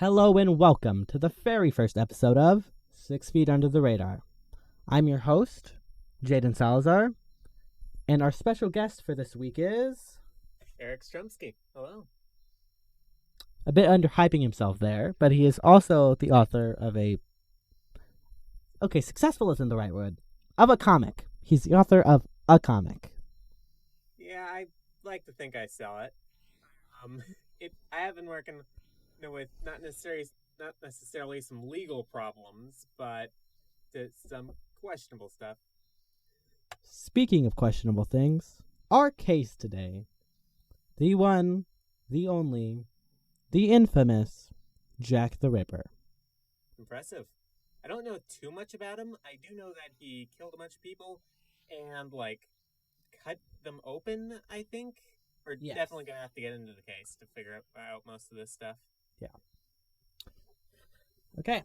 Hello and welcome to the very first episode of 6 Feet Under the Radar. I'm your host, Jaden Salazar, and our special guest for this week is... Eric Strumsky. Hello. A bit underhyping himself there, but he is also the author of successful isn't the right word. Of a comic. He's the author of a comic. Yeah, I like to think I sell it. I have been working with not necessarily some legal problems, but some questionable stuff. Speaking of questionable things, our case today, the one, the only, the infamous Jack the Ripper. Impressive. I don't know too much about him. I do know that he killed a bunch of people and, cut them open, I think. We're definitely going to have to get into the case to figure out most of this stuff. Yeah. Okay.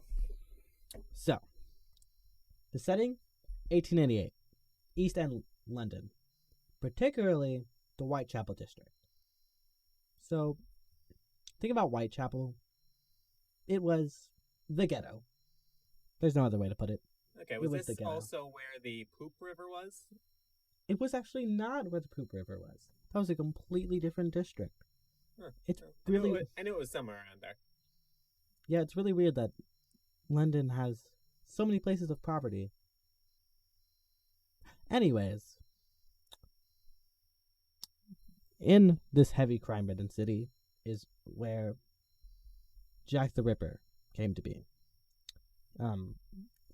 So, the setting, 1888, East End, London, particularly the Whitechapel district. So, think about Whitechapel. It was the ghetto. There's no other way to put it. Okay, was this also where the Poop River was? It was actually not where the Poop River was. That was a completely different district. Huh. I knew it was somewhere around there. Yeah, it's really weird that London has so many places of poverty. Anyways, in this heavy crime-ridden city is where Jack the Ripper came to be.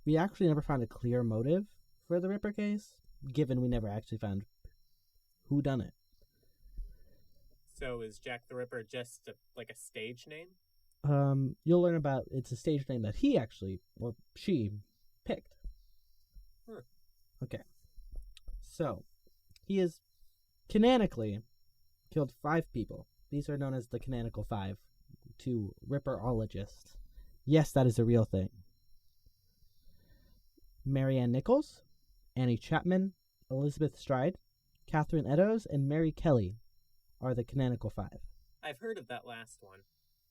We actually never found a clear motive for the Ripper case, given we never actually found who done it. So is Jack the Ripper just a stage name? You'll learn about it's a stage name that he actually, or she, picked. Huh. Okay. So, he has canonically killed 5 people. These are known as the Canonical Five, to Ripperologists. Yes, that is a real thing. Marianne Nichols, Annie Chapman, Elizabeth Stride, Catherine Eddowes, and Mary Kelly are the Canonical Five. I've heard of that last one.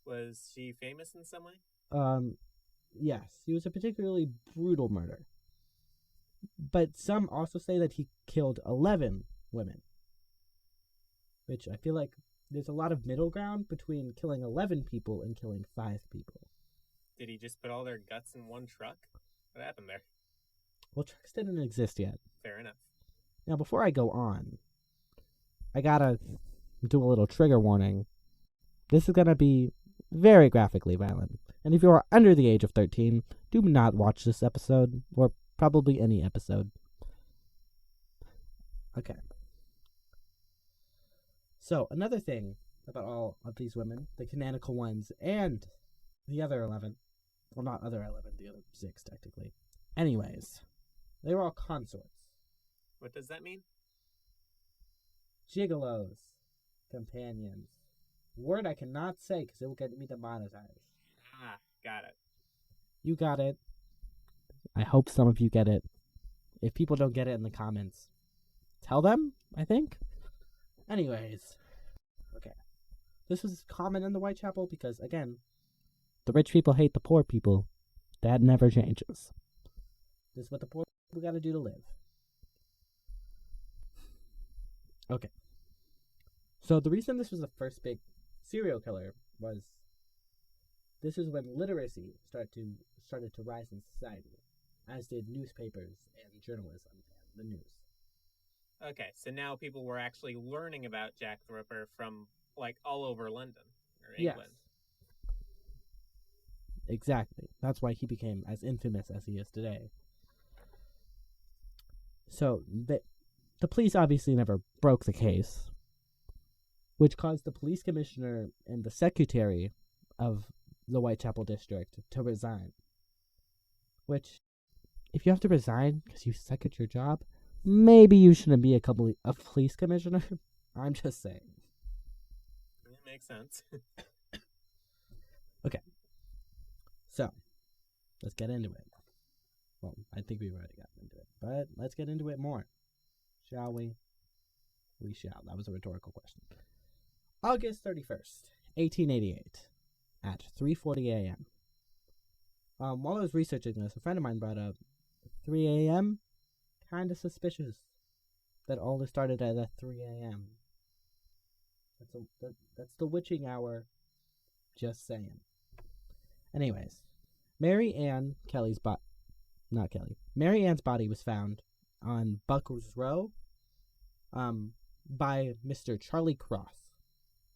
Was she famous in some way? Yes. He was a particularly brutal murder. But some also say that he killed 11 women. Which I feel like there's a lot of middle ground between killing 11 people and killing 5 people. Did he just put all their guts in one truck? What happened there? Well, trucks didn't exist yet. Fair enough. Now, before I go on, I gotta do a little trigger warning. This is gonna be very graphically violent. And if you are under the age of 13, do not watch this episode, or probably any episode. Okay. So, another thing about all of these women, the canonical ones, and the other 11, well, not other 11, the other 6, technically. Anyways, they were all consorts. What does that mean? Gigolos. Companions. Word I cannot say because it will get me demonetized. Ah, got it. You got it. I hope some of you get it. If people don't get it in the comments, tell them, I think. Anyways. Okay. This was common in the Whitechapel because, again, the rich people hate the poor people. That never changes. This is what the poor people gotta do to live. Okay. So the reason this was the first big serial killer was this is when literacy started to rise in society, as did newspapers and journalism and the news. Okay, so now people were actually learning about Jack the Ripper from all over London or England. Yes. Exactly. That's why he became as infamous as he is today. So the police obviously never broke the case, which caused the police commissioner and the secretary of the Whitechapel district to resign. Which, if you have to resign because you suck at your job, maybe you shouldn't be a police commissioner. I'm just saying. It makes sense. Okay. So, let's get into it. Well, I think we've already gotten into it, but let's get into it more. Shall we? We shall. That was a rhetorical question. August 31st, 1888. at 3:40 a.m. While I was researching this, a friend of mine brought up 3 a.m. Kind of suspicious that all this started at 3 a.m. That's the witching hour. Just saying. Anyways, Mary Ann's body was found on Buckers Row, by Mr. Charlie Cross.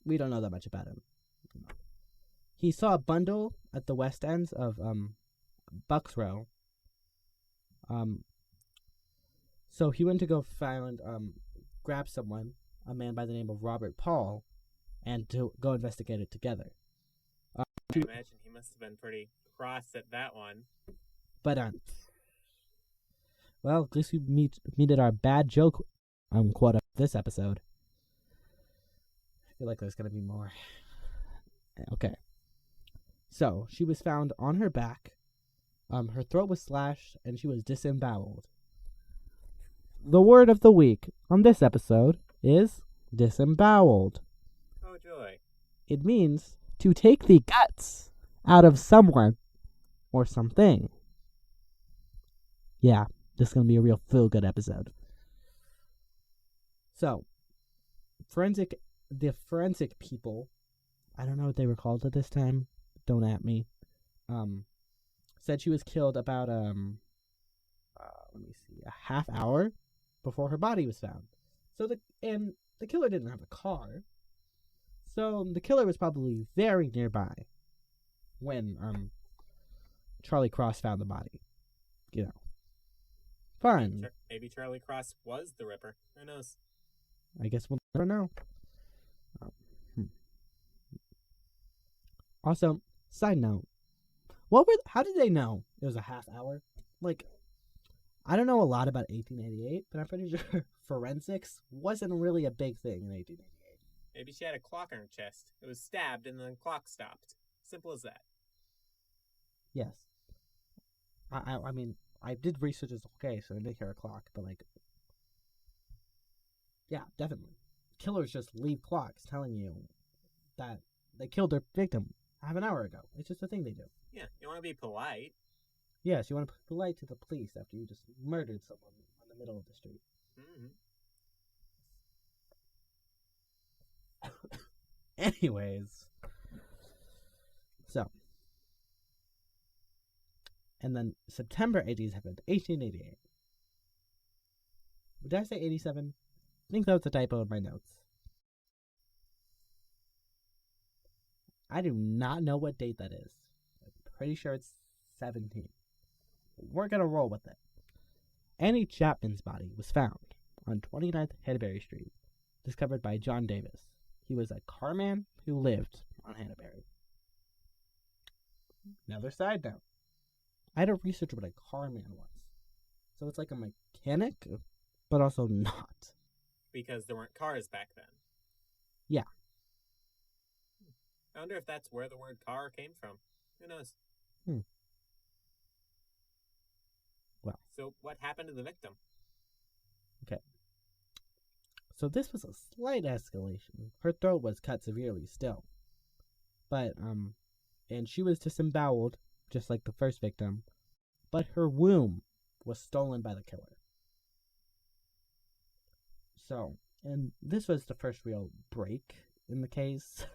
We don't know that much about him. He saw a bundle at the west ends of Bucks Row. So he went to go grab someone, a man by the name of Robert Paul, and to go investigate it together. I imagine he must have been pretty cross at that one. But well, at least we meted our bad joke quote of this episode. I feel like there's gonna be more. Okay. So she was found on her back. Her throat was slashed and she was disemboweled. The word of the week on this episode is disemboweled. Oh joy. It means to take the guts out of someone or something. Yeah, this is going to be a real feel-good episode. So, the forensic people, I don't know what they were called at this time, don't at me, said she was killed about, a half hour before her body was found. So the killer didn't have a car. So the killer was probably very nearby when Charlie Cross found the body. You know. Fun. Maybe Charlie Cross was the Ripper. Who knows? I guess we'll never know. Also, side note. How did they know it was a half hour? Like, I don't know a lot about 1888, but I'm pretty sure forensics wasn't really a big thing in 1888. Maybe she had a clock on her chest. It was stabbed and the clock stopped. Simple as that. Yes. I mean, I did research this case, so I did hear a clock, but yeah, definitely. Killers just leave clocks telling you that they killed their victim half an hour ago. It's just a thing they do. Yeah, you want to be polite. Yes, you want to be polite to the police after you just murdered someone in the middle of the street. Mm-hmm. Anyways. So. And then September 1888. Did I say 87? I think that was a typo in my notes. I do not know what date that is. I'm pretty sure it's 17. We're going to roll with it. Annie Chapman's body was found on 29th Hanbury Street, discovered by John Davis. He was a carman who lived on Hanbury. Another side note. I had to research what a carman was. So it's like a mechanic, but also not. Because there weren't cars back then. Yeah. I wonder if that's where the word car came from. Who knows? Well. So what happened to the victim? Okay. So this was a slight escalation. Her throat was cut severely still. But, and she was disemboweled, just like the first victim. But her womb was stolen by the killer. So, and this was the first real break in the case.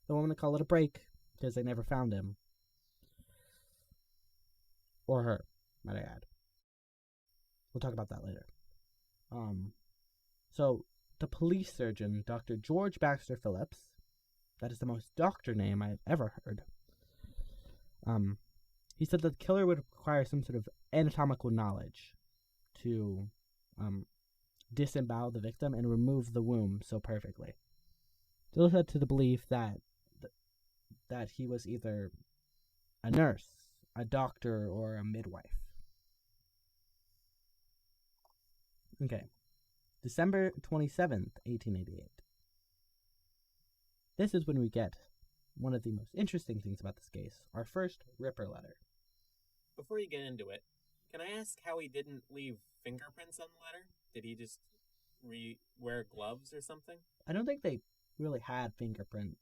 Don't want to call it a break, because they never found him. Or her, might I add. We'll talk about that later. So, the police surgeon, Dr. George Baxter Phillips, that is the most doctor name I've ever heard, he said that the killer would require some sort of anatomical knowledge to disembowel the victim and remove the womb so perfectly. This led to the belief that he was either a nurse, a doctor, or a midwife. Okay. December 27th, 1888. This is when we get one of the most interesting things about this case, our first Ripper letter. Before you get into it, can I ask how he didn't leave fingerprints on the letter? Did he just wear gloves or something? I don't think they really had fingerprint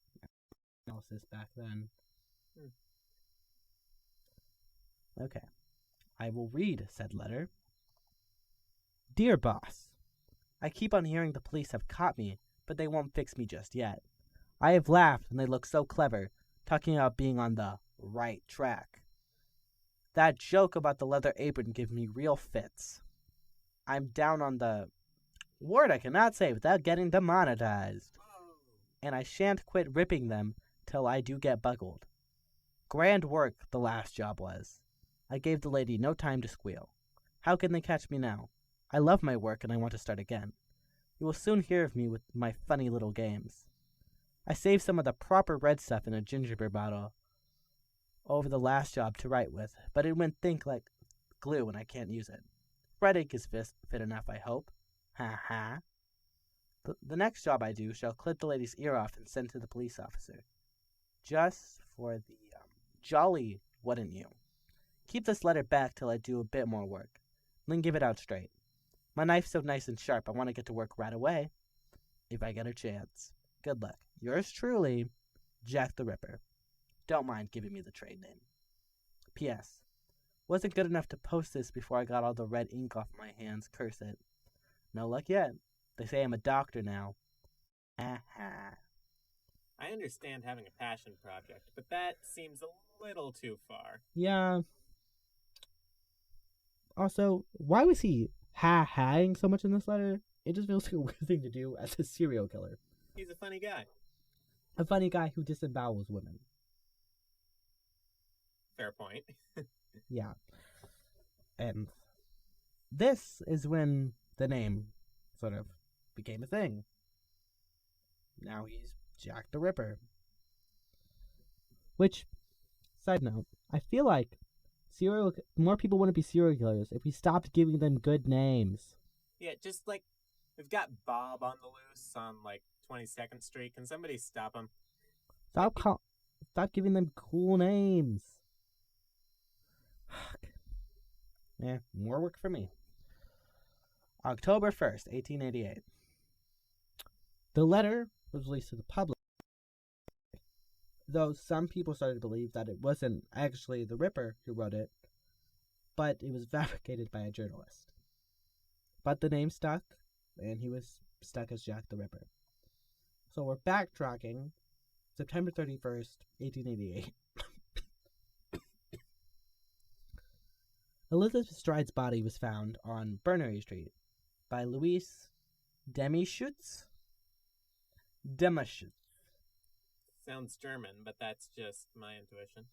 analysis back then. Hmm. Okay. I will read said letter. Dear boss, I keep on hearing the police have caught me, but they won't fix me just yet. I have laughed and they look so clever, talking about being on the right track. That joke about the leather apron gives me real fits. I'm down on the word I cannot say without getting demonetized, and I shan't quit ripping them till I do get buckled. Grand work the last job was. I gave the lady no time to squeal. How can they catch me now? I love my work and I want to start again. You will soon hear of me with my funny little games. I saved some of the proper red stuff in a gingerbread bottle over the last job to write with, but it went thick like glue and I can't use it. Frederick is fit enough, I hope. Ha ha. The next job I do shall clip the lady's ear off and send to the police officer. Just for the jolly, wouldn't you? Keep this letter back till I do a bit more work, then give it out straight. My knife's so nice and sharp, I want to get to work right away, if I get a chance. Good luck. Yours truly, Jack the Ripper. Don't mind giving me the trade name. P.S. Wasn't good enough to post this before I got all the red ink off my hands, curse it. No luck yet. They say I'm a doctor now. Aha. I understand having a passion project, but that seems a little too far. Yeah. Also, why was he ha-haing so much in this letter? It just feels like a weird thing to do as a serial killer. He's a funny guy. A funny guy who disembowels women. Fair point. Yeah. And this is when the name sort of became a thing. Now he's Jack the Ripper. Which, side note, I feel like more people wouldn't be serial killers if we stopped giving them good names. Yeah, just like, we've got Bob on the loose on, 22nd Street. Can somebody stop him? Stop giving them cool names. Yeah, more work for me. October 1st, 1888. The letter was released to the public, though some people started to believe that it wasn't actually the Ripper who wrote it, but it was fabricated by a journalist. But the name stuck, and he was stuck as Jack the Ripper. So we're backtracking, September 31st, 1888. Elizabeth Stride's body was found on Bernary Street by Louise Demischutz. Sounds German, but that's just my intuition.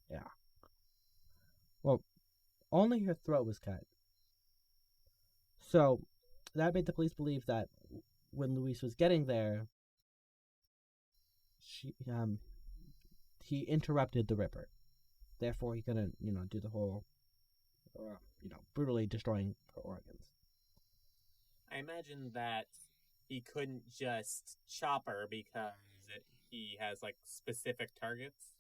Yeah. Well, only her throat was cut. So that made the police believe that when Louise was getting there, he interrupted the Ripper. Therefore, he couldn't, do the whole, brutally destroying her organs. I imagine that he couldn't just chop her because he has, specific targets.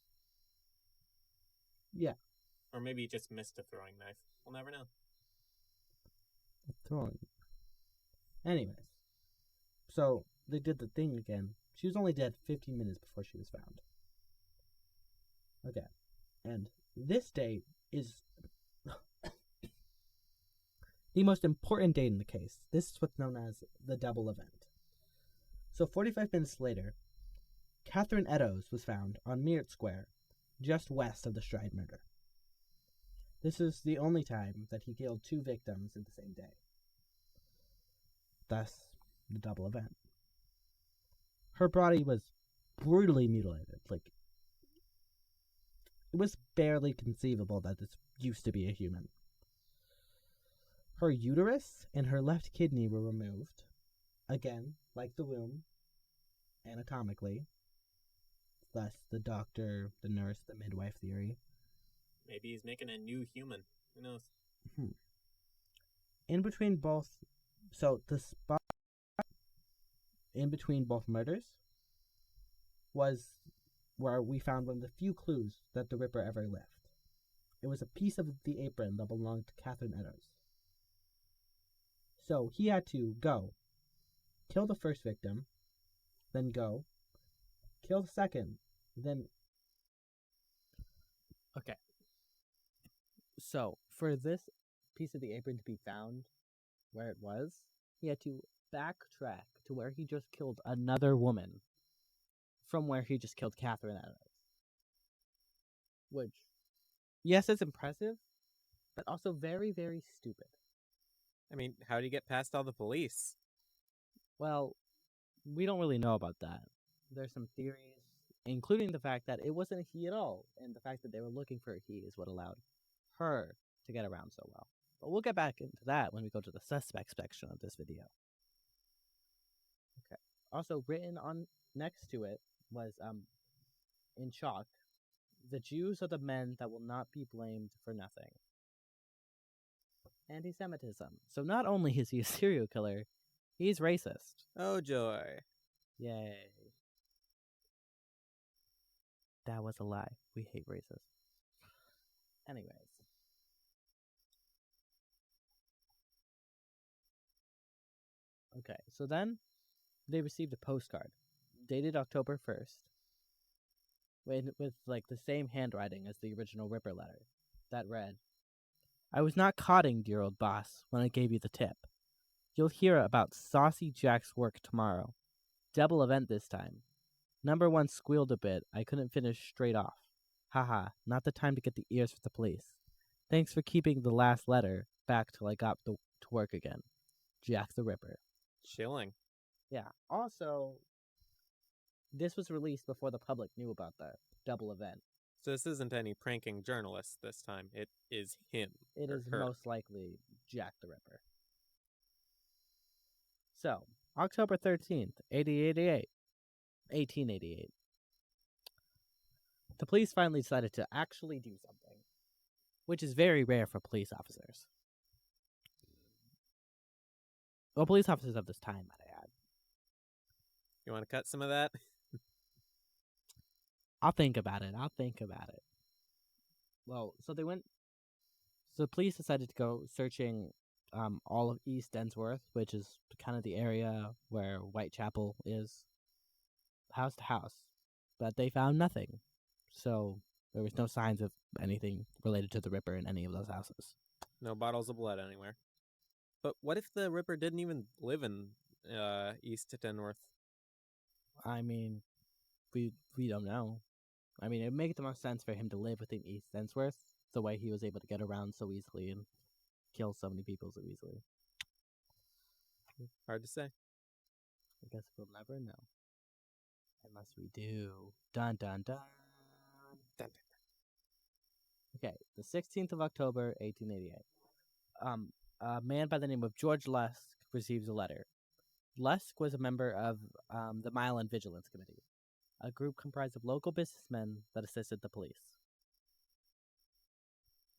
Yeah. Or maybe he just missed a throwing knife. We'll never know. Anyways. So, they did the thing again. She was only dead 15 minutes before she was found. Okay. And this date is the most important date in the case. This is what's known as the double event. So 45 minutes later, Catherine Eddowes was found on Meert Square, just west of the Stride murder. This is the only time that he killed 2 victims in the same day. Thus, the double event. Her body was brutally mutilated. It was barely conceivable that this used to be a human. Her uterus and her left kidney were removed. Again, like the womb, anatomically. Thus, the doctor, the nurse, the midwife theory. Maybe he's making a new human. Who knows? In between both... So, the spot in between both murders was where we found one of the few clues that the Ripper ever left. It was a piece of the apron that belonged to Catherine Eddowes. So, he had to go, kill the first victim, then go, Kill the second. Then. Okay. So, for this piece of the apron to be found where it was, he had to backtrack to where he just killed another woman from where he just killed Catherine Adams. Which, yes, it's impressive, but also very, very stupid. I mean, how do you get past all the police? Well, we don't really know about that. There's some theories, including the fact that it wasn't a he at all, and the fact that they were looking for a he is what allowed her to get around so well. But we'll get back into that when we go to the suspect section of this video. Okay. Also, written on next to it was, in chalk, "The Jews are the men that will not be blamed for nothing." Anti-Semitism. So not only is he a serial killer, he's racist. Oh, joy. Yay. That was a lie. We hate racists. Anyways. Okay, so then they received a postcard dated October 1st with like the same handwriting as the original Ripper letter that read, "I was not codding, dear old boss, when I gave you the tip. You'll hear about Saucy Jack's work tomorrow. Double event this time. Number 1 squealed a bit. I couldn't finish straight off. Haha, not the time to get the ears for the police. Thanks for keeping the last letter back till I got to work again. Jack the Ripper." Chilling. Yeah. Also, this was released before the public knew about the double event. So this isn't any pranking journalist this time. It is him. It is her. most likely Jack the Ripper. So, October 13th, 1888. The police finally decided to actually do something, which is very rare for police officers. Well, police officers of this time, might I add. You want to cut some of that? I'll think about it. Well, so the police decided to go searching all of East Ensworth, which is kind of the area where Whitechapel is, house to house. But they found nothing. So there was no signs of anything related to the Ripper in any of those houses. No bottles of blood anywhere. But what if the Ripper didn't even live in East Ensworth? I mean, we don't know. I mean, it makes the most sense for him to live within East Ensworth, the way he was able to get around so easily and kill so many people so easily. Hard to say. I guess we'll never know. Unless we do. Dun dun dun. Dun, dun. Okay, the 16th of October, 1888. A man by the name of George Lusk receives a letter. Lusk was a member of the Mile End Vigilance Committee, a group comprised of local businessmen that assisted the police.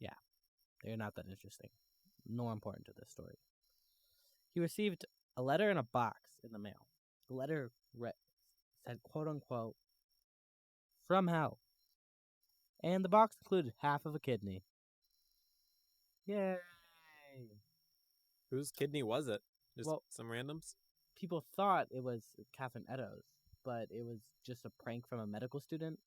Yeah, they're not that interesting. Nor important to this story. He received a letter in a box in the mail. The letter said, quote unquote, "From hell." And the box included half of a kidney. Yay! Whose kidney was it? Just some randoms? People thought it was Catherine Eddowes, but it was just a prank from a medical student.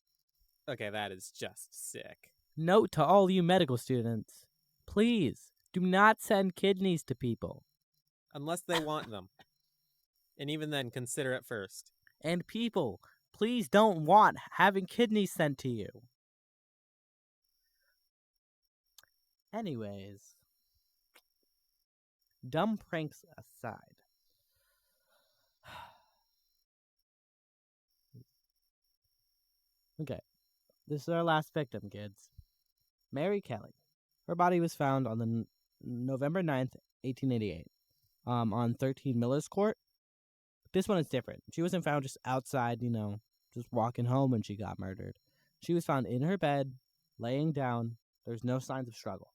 Okay, that is just sick. Note to all you medical students, please do not send kidneys to people. Unless they want them. And even then, consider it first. And people, please don't want having kidneys sent to you. Anyways, dumb pranks aside. Okay, this is our last victim, kids. Mary Kelly. Her body was found on the November 9th, 1888, on 13 Miller's Court. This one is different. She wasn't found just outside, just walking home when she got murdered. She was found in her bed, laying down. There's no signs of struggle.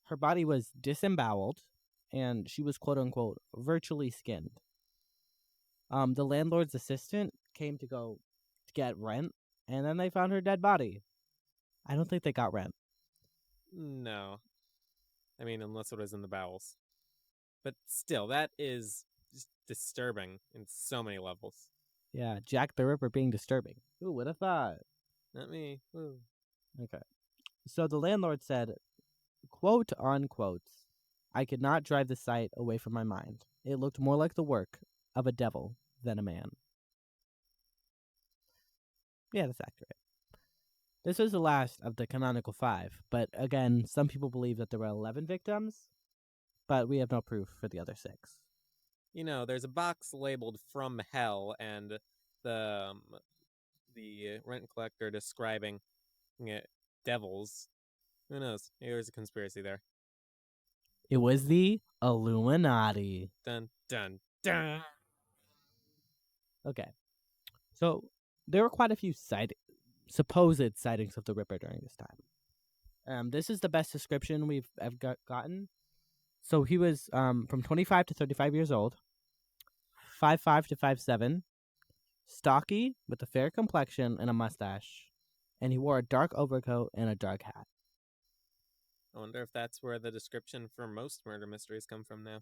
Her body was disemboweled, and she was, quote unquote, virtually skinned. The landlord's assistant came to go to get rent, and then they found her dead body. I don't think they got rent. No. I mean, unless it was in the bowels. But still, that is just disturbing in so many levels. Yeah, Jack the Ripper being disturbing. Ooh, what have thought? Not me. Ooh. Okay. So the landlord said, quote unquote, I could not drive the sight away from my mind. It looked more like the work of a devil than a man. Yeah, that's accurate. This was the last of the canonical 5, but again, some people believe that there were 11 victims, but we have no proof for the other 6. There's a box labeled "From Hell," and the rent collector describing devils. Who knows? Maybe there's a conspiracy there. It was the Illuminati. Dun dun dun. Okay, so there were quite a few supposed sightings of the Ripper during this time. This is the best description we've ever gotten. So he was from 25 to 35 years old, 5'5" to 5'7", stocky with a fair complexion and a mustache, and he wore a dark overcoat and a dark hat. I wonder if that's where the description for most murder mysteries come from now.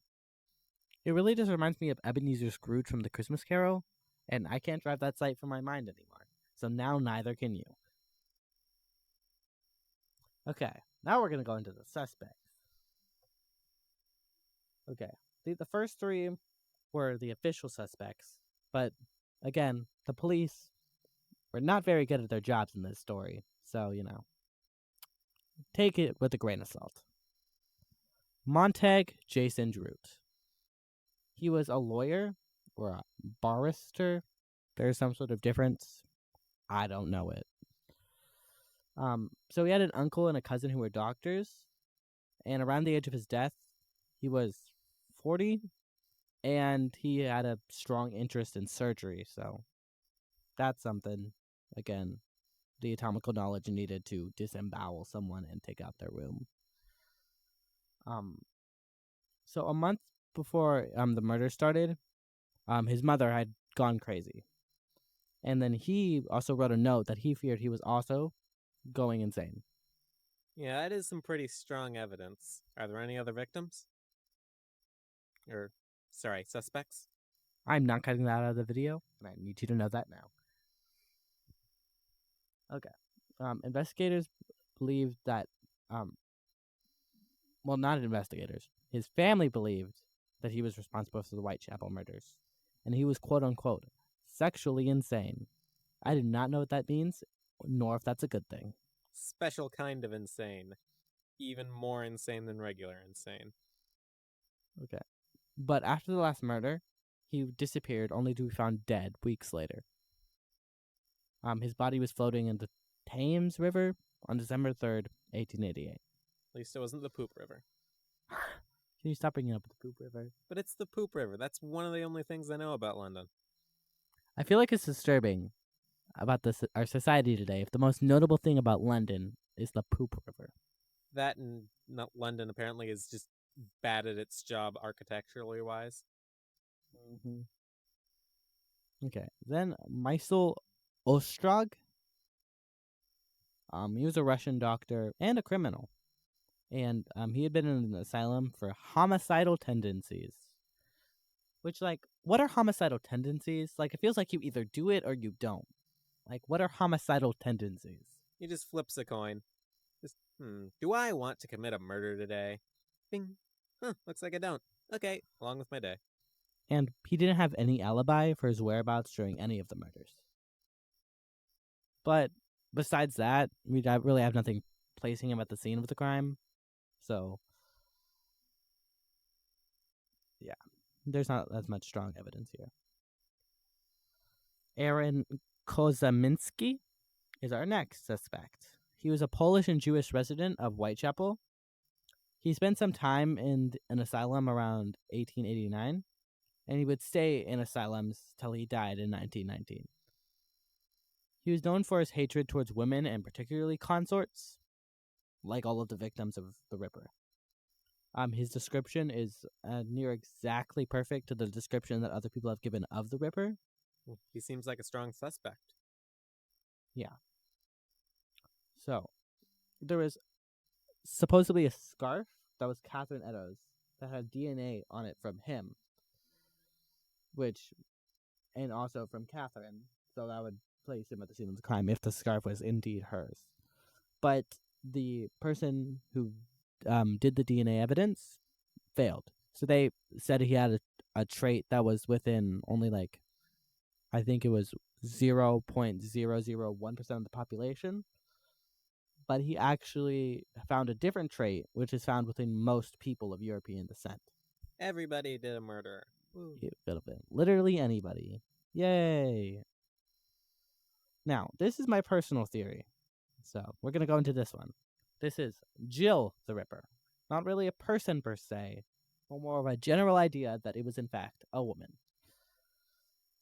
It really just reminds me of Ebenezer Scrooge from The Christmas Carol, and I can't drive that sight from my mind anymore. So now neither can you. Okay, now we're going to go into the suspects. Okay, the first 3 were the official suspects, but again, the police were not very good at their jobs in this story, so, take it with a grain of salt. Montague Jason Dreut. He was a lawyer or a barrister. There's some sort of difference. I don't know it. So he had an uncle and a cousin who were doctors, and around the age of his death, he was 40, and he had a strong interest in surgery, so that's something. Again, the anatomical knowledge needed to disembowel someone and take out their womb. So a month before the murder started, his mother had gone crazy. And then he also wrote a note that he feared he was also going insane. Yeah, that is some pretty strong evidence. Are there any other victims? Suspects? I'm not cutting that out of the video, and I need you to know that now. Okay. Investigators believed that, well, not investigators. His family believed that he was responsible for the Whitechapel murders, and he was quote-unquote sexually insane. I do not know what that means, nor if that's a good thing. Special kind of insane. Even more insane than regular insane. Okay. But after the last murder, he disappeared only to be found dead weeks later. His body was floating in the Thames River on December 3rd, 1888. At least it wasn't the Poop River. Can you stop bringing up the Poop River? But it's the Poop River. That's one of the only things I know about London. I feel like it's disturbing about our society today if the most notable thing about London is the Poop River. That and London apparently is just bad at its job architecturally wise. Mm-hmm. Okay, then Mysel Ostrog. He was a Russian doctor and a criminal, and he had been in an asylum for homicidal tendencies. Which, what are homicidal tendencies? It feels like you either do it or you don't. What are homicidal tendencies? He just flips a coin. Do I want to commit a murder today? Bing. Looks like I don't. Okay, along with my day. And he didn't have any alibi for his whereabouts during any of the murders. But besides that, we really have nothing placing him at the scene of the crime. So, yeah, there's not as much strong evidence here. Aaron Kozaminski is our next suspect. He was a Polish and Jewish resident of Whitechapel. He spent some time in an asylum around 1889, and he would stay in asylums till he died in 1919. He was known for his hatred towards women and particularly consorts, like all of the victims of the Ripper. His description is near exactly perfect to the description that other people have given of the Ripper. He seems like a strong suspect. Yeah. So, there was supposedly a scarf that was Catherine Eddowes that had DNA on it from him, which and also from Catherine. So that would place him at the scene of the crime if the scarf was indeed hers. But the person who did the DNA evidence failed. So they said he had a trait that was within only like, I think it was 0.001% of the population. But he actually found a different trait, which is found within most people of European descent. Everybody did a murder. It could have been literally anybody. Yay! Now, this is my personal theory. So, we're going to go into this one. This is Jill the Ripper. Not really a person per se, but more of a general idea that it was in fact a woman.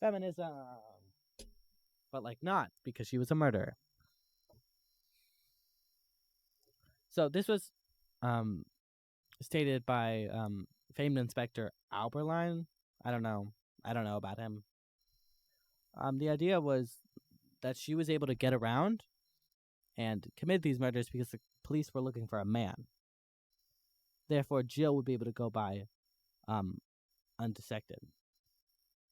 Feminism! But like not, because she was a murderer. So this was stated by famed Inspector Alberline. I don't know about him. The idea was that she was able to get around and commit these murders because the police were looking for a man. Therefore, Jill would be able to go by undetected.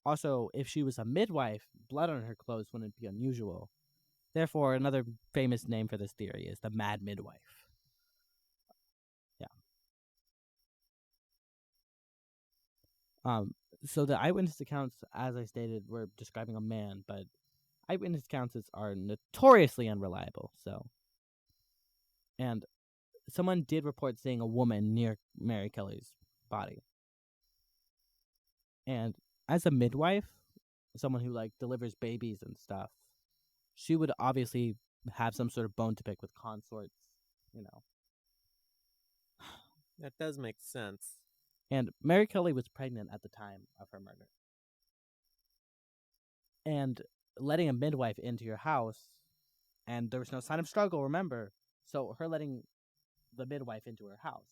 Also, if she was a midwife, blood on her clothes wouldn't be unusual. Therefore, another famous name for this theory is the Mad Midwife. Yeah. So the eyewitness accounts, as I stated, were describing a man, but eyewitness accounts are notoriously unreliable. So, and someone did report seeing a woman near Mary Kelly's body. And as a midwife, someone who like delivers babies and stuff, she would obviously have some sort of bone to pick with consorts, you know. That does make sense. And Mary Kelly was pregnant at the time of her murder. And letting a midwife into your house, and there was no sign of struggle, remember. So her letting the midwife into her house,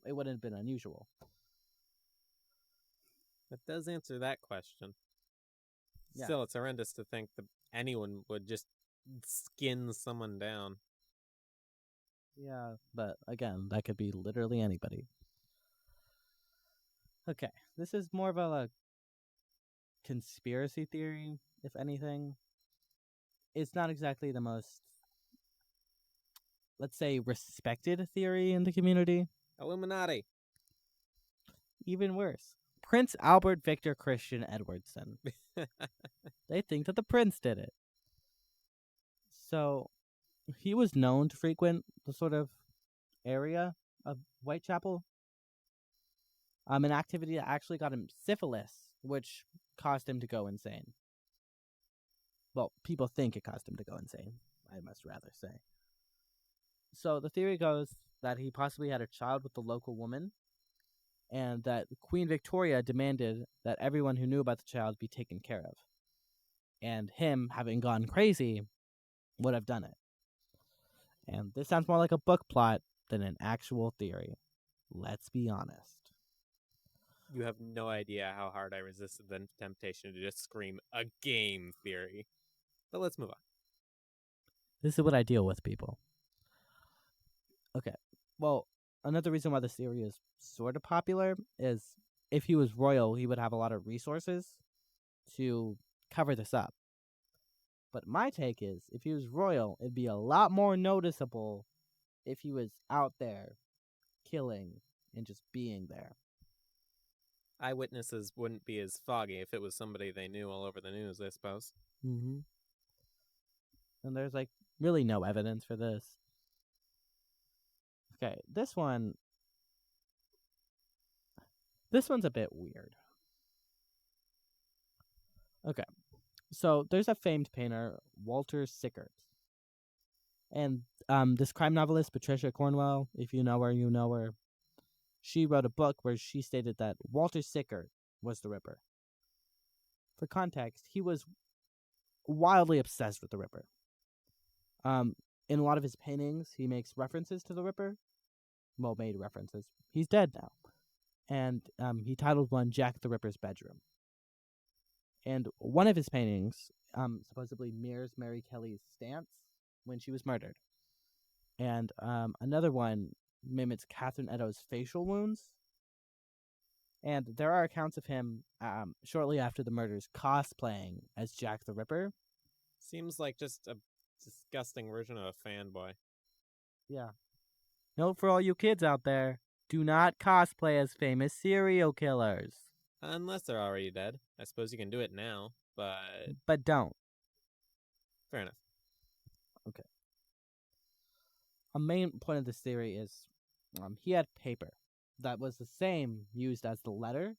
it wouldn't have been unusual. That does answer that question. Yeah. Still, it's horrendous to think that anyone would just skin someone down. Yeah, but again, that could be literally anybody. Okay, this is more of a conspiracy theory, if anything. It's not exactly the most, let's say, respected theory in the community. Illuminati. Even worse. Prince Albert Victor Christian Edwardson. They think that the prince did it. So, he was known to frequent the sort of area of Whitechapel. An activity that actually got him syphilis, which caused him to go insane. Well, people think it caused him to go insane, I must rather say. So the theory goes that he possibly had a child with the local woman, and that Queen Victoria demanded that everyone who knew about the child be taken care of. And him, having gone crazy, would have done it. And this sounds more like a book plot than an actual theory. Let's be honest. You have no idea how hard I resisted the temptation to just scream a game theory. But let's move on. This is what I deal with, people. Okay. Well, another reason why this theory is sort of popular is if he was royal, he would have a lot of resources to cover this up. But my take is, if he was royal, it'd be a lot more noticeable if he was out there killing and just being there. Eyewitnesses wouldn't be as foggy if it was somebody they knew all over the news, I suppose. Mm-hmm. And there's, like, really no evidence for this. Okay, this one's a bit weird. Okay, so there's a famed painter, Walter Sickert. And this crime novelist, Patricia Cornwell, if you know her, you know her. She wrote a book where she stated that Walter Sickert was the Ripper. For context, he was wildly obsessed with the Ripper. In a lot of his paintings, he makes references to the Ripper. Well, made references. He's dead now. And he titled one Jack the Ripper's Bedroom. And one of his paintings supposedly mirrors Mary Kelly's stance when she was murdered. And another one mimics Catherine Eddowes' facial wounds. And there are accounts of him shortly after the murders cosplaying as Jack the Ripper. Seems like just a disgusting version of a fanboy. Yeah. Note for all you kids out there, do not cosplay as famous serial killers. Unless they're already dead. I suppose you can do it now, but But don't. fair enough. Okay. A main point of this theory is he had paper that was the same used as the letter,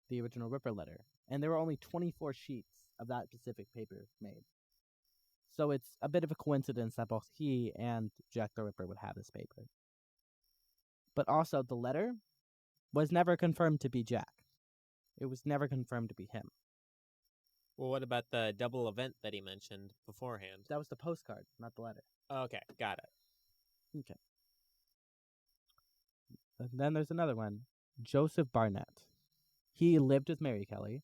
the original Ripper letter, and there were only 24 sheets of that specific paper made. So it's a bit of a coincidence that both he and Jack the Ripper would have this paper. But also, the letter was never confirmed to be Jack. It was never confirmed to be him. Well, what about the double event that he mentioned beforehand? That was the postcard, not the letter. Okay, got it. Okay. And then there's another one, Joseph Barnett. He lived with Mary Kelly.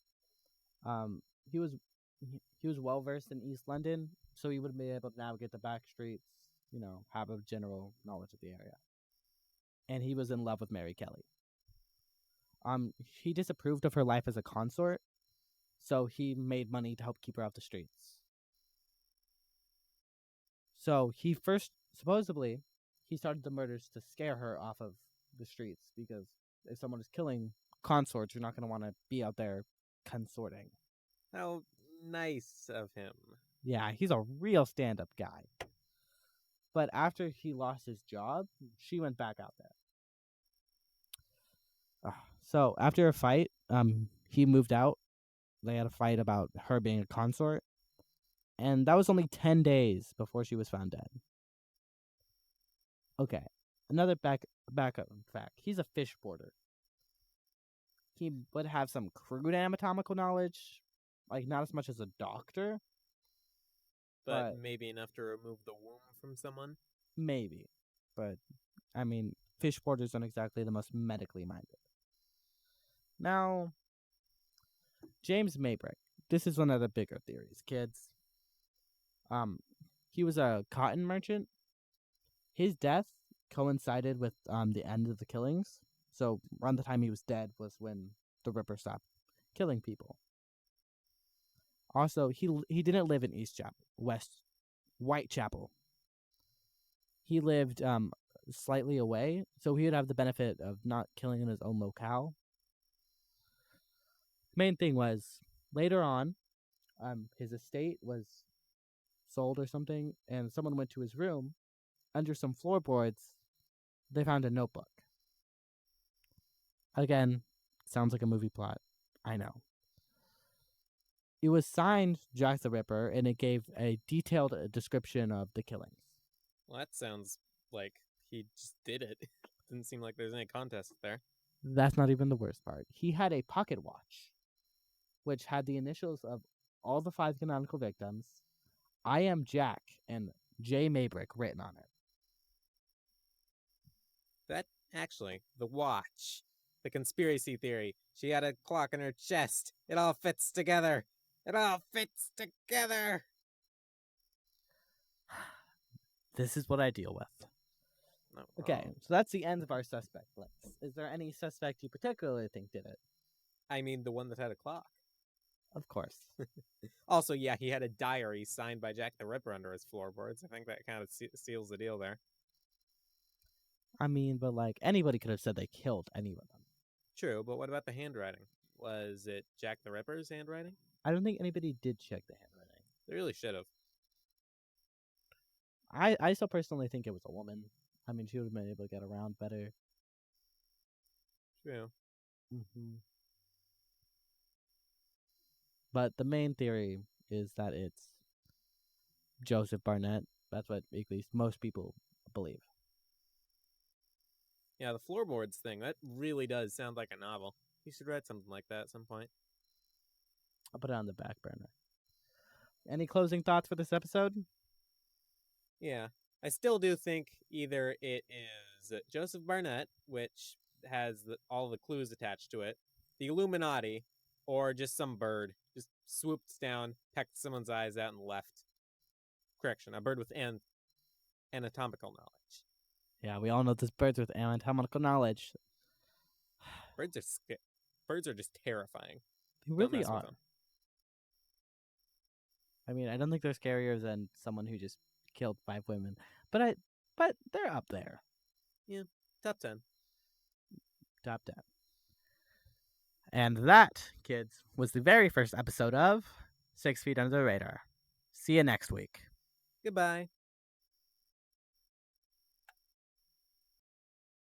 He was well versed in East London, so he would be able to navigate the back streets, have a general knowledge of the area. And he was in love with Mary Kelly. He disapproved of her life as a consort, so he made money to help keep her off the streets. So he supposedly started the murders to scare her off of the streets, because if someone is killing consorts, you're not going to want to be out there consorting. How nice of him. Yeah, he's a real stand-up guy. But after he lost his job, she went back out there. So after a fight, he moved out. They had a fight about her being a consort. And that was only 10 days before she was found dead. Okay, another backup fact. He's a fish boarder. He would have some crude anatomical knowledge, like not as much as a doctor. But maybe enough to remove the womb from someone? Maybe. But, I mean, fish boarders aren't exactly the most medically minded. Now, James Maybrick. This is one of the bigger theories, kids. He was a cotton merchant. His death coincided with the end of the killings. So around the time he was dead was when the Ripper stopped killing people. Also, he didn't live in Whitechapel. He lived slightly away, so he would have the benefit of not killing in his own locale. Main thing was, later on, his estate was sold or something, and someone went to his room. Under some floorboards, they found a notebook. Again, sounds like a movie plot. I know. It was signed Jack the Ripper, and it gave a detailed description of the killings. Well, that sounds like he just did it. Didn't seem like there's any contest there. That's not even the worst part. He had a pocket watch, which had the initials of all the 5 canonical victims, I am Jack, and J. Maybrick written on it. That, actually, the watch. The conspiracy theory. She had a clock in her chest. It all fits together. It all fits together. This is what I deal with. No, okay, so that's the end of our suspect list. Is there any suspect you particularly think did it? I mean, the one that had a clock. Of course. Also, yeah, he had a diary signed by Jack the Ripper under his floorboards. I think that kind of seals the deal there. I mean, but anybody could have said they killed any of them. True, but what about the handwriting? Was it Jack the Ripper's handwriting? I don't think anybody did check the handwriting. They really should have. I still personally think it was a woman. I mean, she would have been able to get around better. True. Mm-hmm. But the main theory is that it's Joseph Barnett. That's what at least most people believe. Yeah, the floorboards thing, that really does sound like a novel. You should write something like that at some point. I'll put it on the back burner. Any closing thoughts for this episode? Yeah. I still do think either it is Joseph Barnett, which has all the clues attached to it, the Illuminati, or just some bird just swooped down, pecked someone's eyes out, and left. Correction, a bird with anatomical knowledge. Yeah, we all know this birds with anatomical knowledge. Birds are birds are just terrifying. They really mess with are. them. I mean, I don't think they're scarier than someone who just killed 5 women, but they're up there. Yeah, top 10. Top 10. And that, kids, was the very first episode of 6 Feet Under the Radar. See you next week. Goodbye.